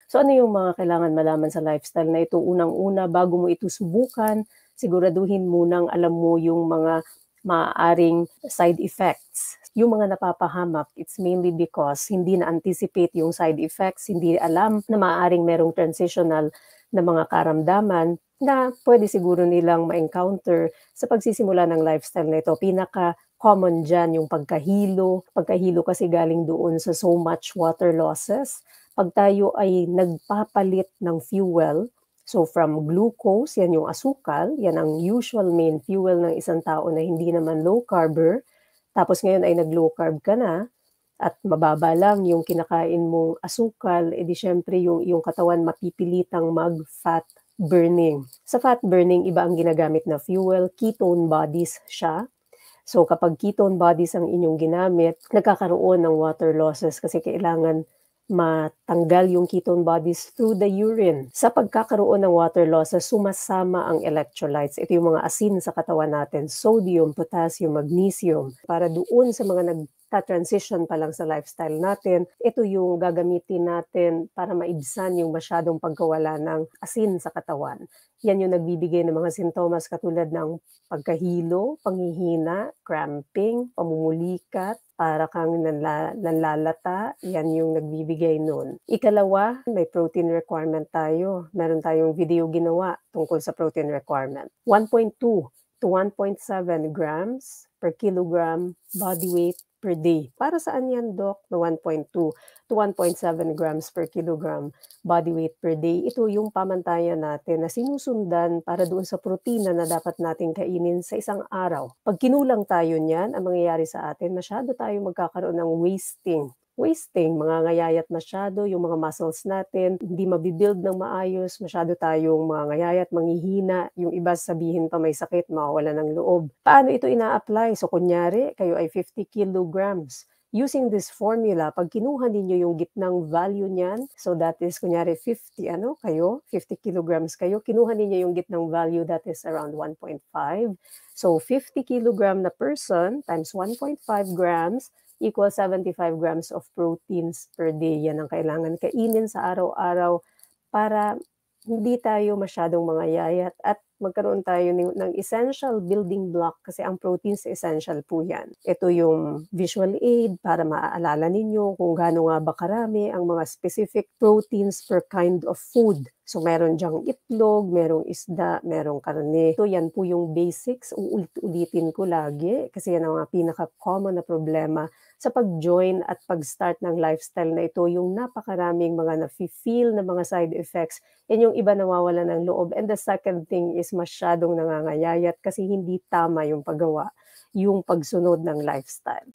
So ano yung mga kailangan malaman sa lifestyle na ito? Unang-una, bago mo ito subukan, siguraduhin munang alam mo yung mga maaaring side effects. Yung mga napapahamak, it's mainly because hindi na-anticipate yung side effects, hindi alam na maaaring merong transitional na mga karamdaman na pwede siguro nilang ma-encounter sa pagsisimula ng lifestyle na ito. Pinaka-common dyan yung pagkahilo. Pagkahilo kasi galing doon sa so much water losses. Pag tayo ay nagpapalit ng fuel, so from glucose, yan yung asukal, yan ang usual main fuel ng isang tao na hindi naman low carber. Tapos ngayon ay nag-low carb ka na at mababa lang yung kinakain mong asukal, edi syempre yung iyong katawan mapipilitang mag-fat burning. Sa fat burning, iba ang ginagamit na fuel, ketone bodies siya. So kapag ketone bodies ang inyong ginamit, nagkakaroon ng water losses kasi kailangan matanggal yung ketone bodies through the urine. Sa pagkakaroon ng water losses, sumasama ang electrolytes. Ito yung mga asin sa katawan natin, sodium, potassium, magnesium. Para doon sa mga nagta-transition pa lang sa lifestyle natin, ito yung gagamitin natin para maibsan yung masyadong pagkawala ng asin sa katawan. Yan yung nagbibigay ng mga sintomas katulad ng pagkahilo, panghihina, cramping, pamumulikat, para kang nanlalata, yan yung nagbibigay nun. Ikalawa, may protein requirement tayo. Meron tayong video ginawa tungkol sa protein requirement. 1.2 to 1.7 grams per kilogram body weight per day. Para saan yan, Doc? Na 1.2 to 1.7 grams per kilogram body weight per day. Ito yung pamantayan natin na sinusundan para doon sa protina na dapat natin kainin sa isang araw. Pag kinulang tayo niyan, ang mangyayari sa atin, masyado tayo magkakaroon ng wasting, mangangayayat masyado yung mga muscles natin, hindi mabibuild ng maayos, masyado tayong mangangayayat, manghihina, yung iba sabihin pa may sakit, mawawala ng loob. Paano ito ina-apply? So kunyari, kayo ay 50 kilograms. Using this formula, pag kinuha ninyo yung gitnang value niyan, so that is kunyari 50 kilograms kayo, kinuha ninyo yung gitnang value that is around 1.5. So 50 kilogram na person times 1.5 grams equals 75 grams of proteins per day. Yan ang kailangan kainin sa araw-araw para hindi tayo masyadong mangayayat at magkaroon tayo ng essential building block kasi ang proteins essential po yan. Ito yung visual aid para maaalala ninyo kung gaano nga ba karami ang mga specific proteins per kind of food. So meron dyang itlog, merong isda, merong karne. So yan po yung basics. Uulit-ulitin ko lagi kasi yan ang mga pinaka-common na problema sa pag-join at pag-start ng lifestyle na ito, yung napakaraming mga nafe-feel na mga side effects, yan yung iba nawawala ng loob. And the second thing is masyadong nangangayayat kasi hindi tama yung paggawa, yung pagsunod ng lifestyle.